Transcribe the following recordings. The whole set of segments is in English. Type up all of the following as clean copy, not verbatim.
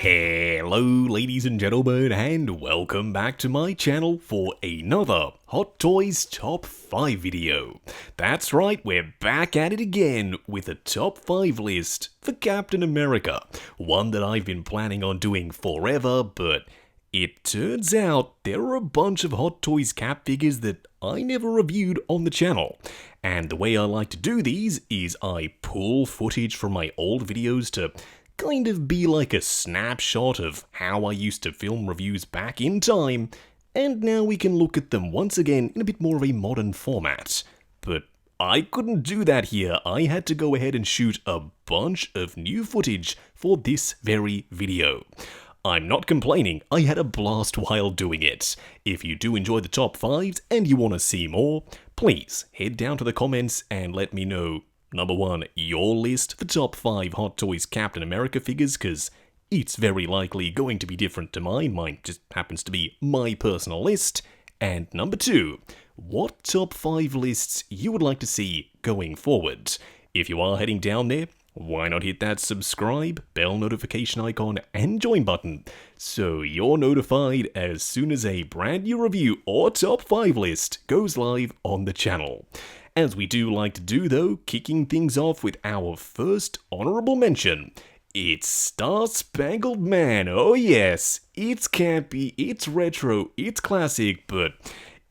Hello ladies and gentlemen, and welcome back to my channel for another Hot Toys Top 5 video. That's right, we're back at it again with a top 5 list for Captain America, one that I've been planning on doing forever, but it turns out there are a bunch of Hot Toys Cap figures that I never reviewed on the channel. And the way I like to do these is I pull footage from my old videos to kind of be like a snapshot of how I used to film reviews back in time, and now we can look at them once again in a bit more of a modern format. But I couldn't do that here. I had to go ahead and shoot a bunch of new footage for this very video. I'm not complaining, I had a blast while doing it. If you do enjoy the top 5s and you want to see more, please head down to the comments and let me know, number 1, your list for top 5 Hot Toys Captain America figures, because it's very likely going to be different to mine. Mine just happens to be my personal list. And number 2, what top 5 lists you would like to see going forward. If you are heading down there, why not hit that subscribe, bell notification icon, and join button, so you're notified as soon as a brand new review or top 5 list goes live on the channel. As we do like to do though, kicking things off with our first honorable mention. It's Star Spangled Man. Oh yes, it's campy, it's retro, it's classic, but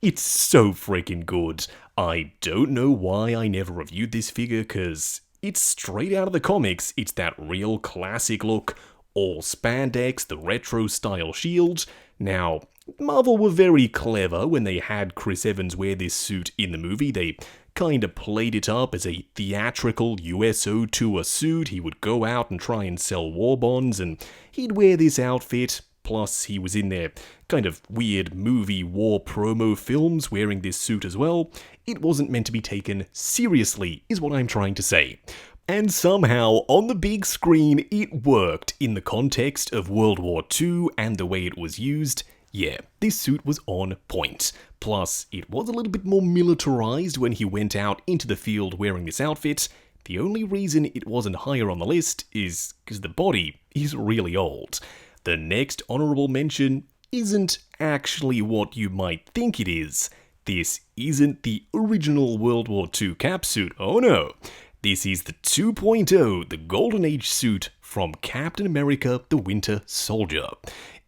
it's so freaking good. I don't know why I never reviewed this figure, cause it's straight out of the comics. It's that real classic look, all spandex, the retro style shield. Now, Marvel were very clever when they had Chris Evans wear this suit in the movie. They kinda played it up as a theatrical USO tour suit. He would go out and try and sell war bonds, and he'd wear this outfit. Plus, he was in their kind of weird movie war promo films wearing this suit as well. It wasn't meant to be taken seriously, is what I'm trying to say. And somehow, on the big screen, it worked in the context of World War II and the way it was used. Yeah, this suit was on point. Plus, it was a little bit more militarized when he went out into the field wearing this outfit. The only reason it wasn't higher on the list is because the body is really old. The next honorable mention isn't actually what you might think it is. This isn't the original World War II cap suit, oh no. This is the 2.0, the Golden Age suit from Captain America the Winter Soldier.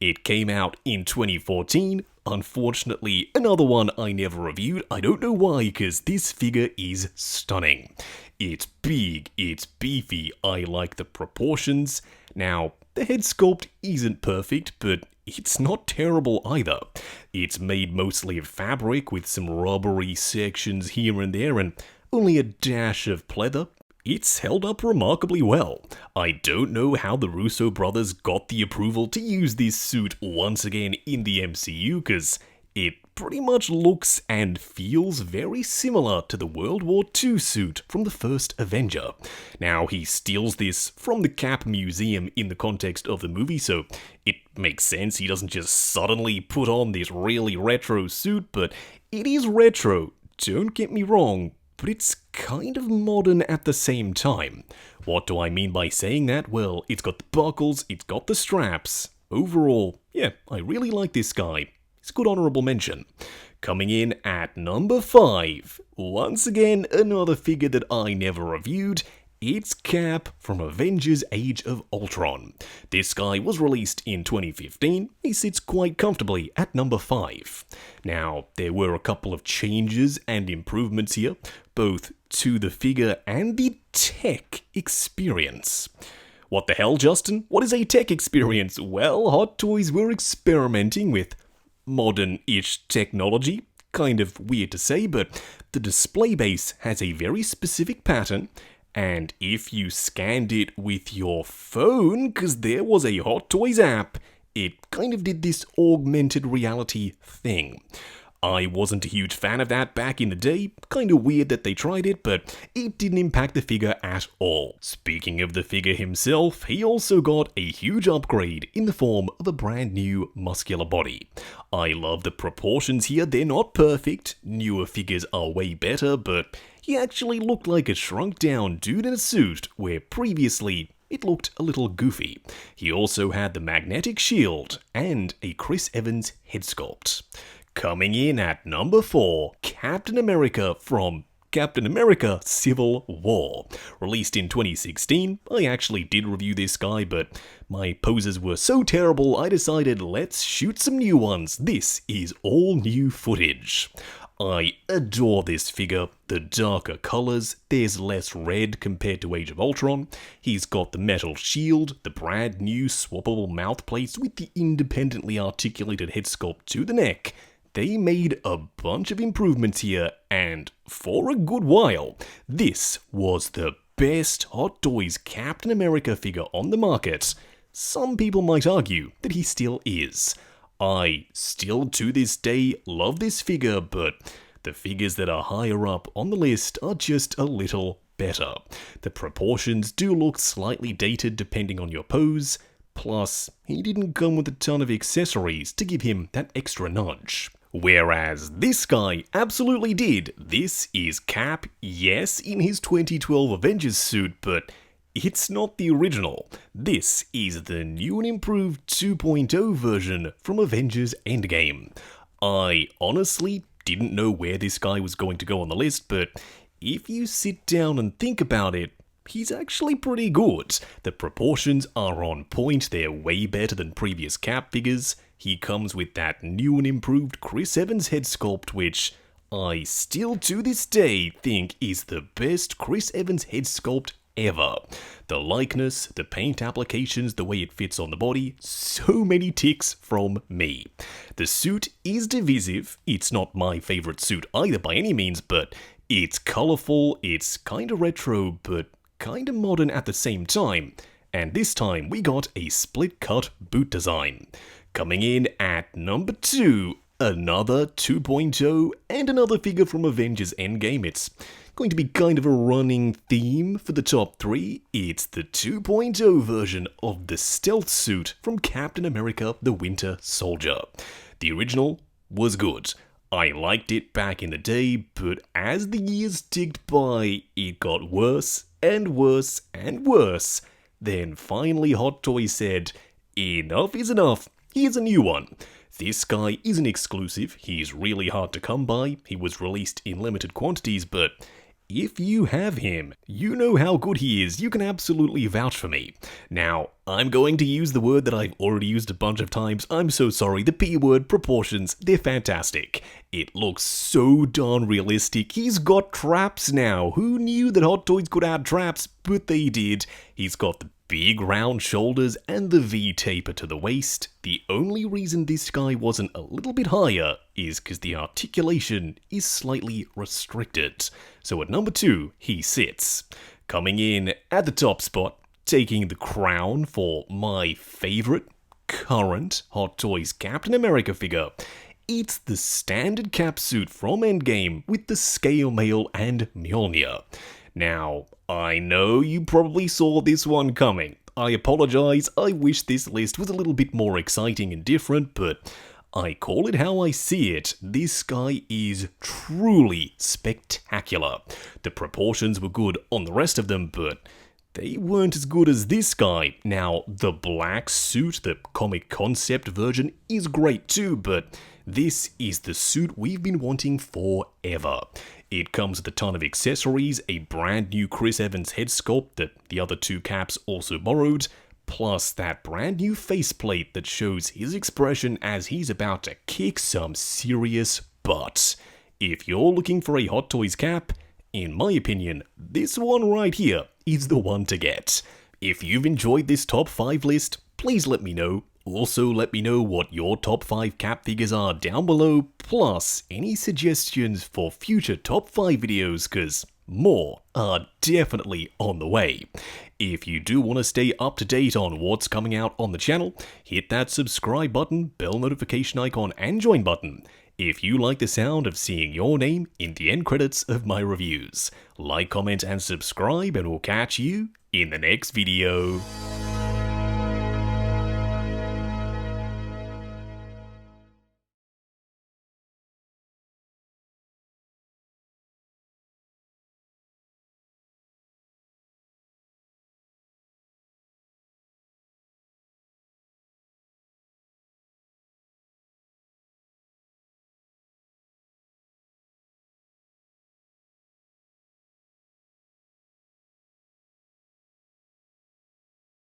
It came out in 2014, unfortunately another one I never reviewed. I don't know why, because this figure is stunning. It's big, it's beefy, I like the proportions. Now, the head sculpt isn't perfect, but it's not terrible either. It's made mostly of fabric with some rubbery sections here and there and only a dash of pleather. It's held up remarkably well. I don't know how the Russo brothers got the approval to use this suit once again in the MCU, because it pretty much looks and feels very similar to the World War II suit from the first Avenger. Now, he steals this from the Cap Museum in the context of the movie, so it makes sense he doesn't just suddenly put on this really retro suit, but it is retro, don't get me wrong, but it's kind of modern at the same time. What do I mean by saying that? Well, it's got the buckles, it's got the straps. Overall, yeah, I really like this guy. It's a good honorable mention. Coming in at number 5, once again another figure that I never reviewed. It's Cap from Avengers Age of Ultron. This guy was released in 2015. He sits quite comfortably at number 5. Now, there were a couple of changes and improvements here, both to the figure and the tech experience. What the hell, Justin? What is a tech experience? Well, Hot Toys were experimenting with modern-ish technology. Kind of weird to say, but the display base has a very specific pattern, and if you scanned it with your phone, because there was a Hot Toys app, it kind of did this augmented reality thing. I wasn't a huge fan of that back in the day, kind of weird that they tried it, but it didn't impact the figure at all. Speaking of the figure himself, he also got a huge upgrade in the form of a brand new muscular body. I love the proportions here, they're not perfect, newer figures are way better, but he actually looked like a shrunk down dude in a suit, where previously it looked a little goofy. He also had the magnetic shield and a Chris Evans head sculpt. Coming in at number 4, Captain America from Captain America Civil War. Released in 2016, I actually did review this guy, but my poses were so terrible I decided let's shoot some new ones. This is all new footage. I adore this figure, the darker colours, there's less red compared to Age of Ultron, he's got the metal shield, the brand new swappable mouthplates with the independently articulated head sculpt to the neck. They made a bunch of improvements here, and for a good while, this was the best Hot Toys Captain America figure on the market. Some people might argue that he still is. I still to this day love this figure, but the figures that are higher up on the list are just a little better. The proportions do look slightly dated depending on your pose, plus he didn't come with a ton of accessories to give him that extra nudge. Whereas this guy absolutely did. This is Cap, yes, in his 2012 Avengers suit, but it's not the original. This is the new and improved 2.0 version from Avengers Endgame. I honestly didn't know where this guy was going to go on the list, but if you sit down and think about it, he's actually pretty good. The proportions are on point, they're way better than previous Cap figures. He comes with that new and improved Chris Evans head sculpt, which I still to this day think is the best Chris Evans head sculpt ever. The likeness, the paint applications, the way it fits on the body, so many ticks from me. The suit is divisive. It's not my favorite suit either by any means, but it's colorful, it's kinda retro, but kinda modern at the same time. And this time we got a split cut boot design. Coming in at number 2, another 2.0 and another figure from Avengers Endgame. It's going to be kind of a running theme for the top 3. It's the 2.0 version of the stealth suit from Captain America the Winter Soldier. The original was good. I liked it back in the day, but as the years ticked by, it got worse and worse and worse. Then finally Hot Toys said, enough is enough, here's a new one. This guy isn't exclusive, he's really hard to come by, he was released in limited quantities, but if you have him, you know how good he is, you can absolutely vouch for me. Now, I'm going to use the word that I've already used a bunch of times, I'm so sorry, the P word, proportions, they're fantastic. It looks so darn realistic, he's got traps now, who knew that Hot Toys could add traps, but they did. He's got the big round shoulders and the V taper to the waist. The only reason this guy wasn't a little bit higher is because the articulation is slightly restricted. So at number 2, he sits. Coming in at the top spot, taking the crown for my favorite current Hot Toys Captain America figure. It's the standard Cap suit from Endgame with the scale mail and Mjolnir. Now, I know you probably saw this one coming. I apologize, I wish this list was a little bit more exciting and different, but I call it how I see it. This guy is truly spectacular. The proportions were good on the rest of them, but they weren't as good as this guy. Now, the black suit, the comic concept version, is great too, but this is the suit we've been wanting forever. It comes with a ton of accessories, a brand new Chris Evans head sculpt that the other 2 Caps also borrowed, plus that brand new faceplate that shows his expression as he's about to kick some serious butt. If you're looking for a Hot Toys Cap, in my opinion, this one right here is the one to get. If you've enjoyed this top 5 list, please let me know. Also, let me know what your top 5 Cap figures are down below, plus any suggestions for future top 5 videos, cause more are definitely on the way. If you do want to stay up to date on what's coming out on the channel, hit that subscribe button, bell notification icon, and join button. If you like the sound of seeing your name in the end credits of my reviews, like, comment, and subscribe, and we'll catch you in the next video.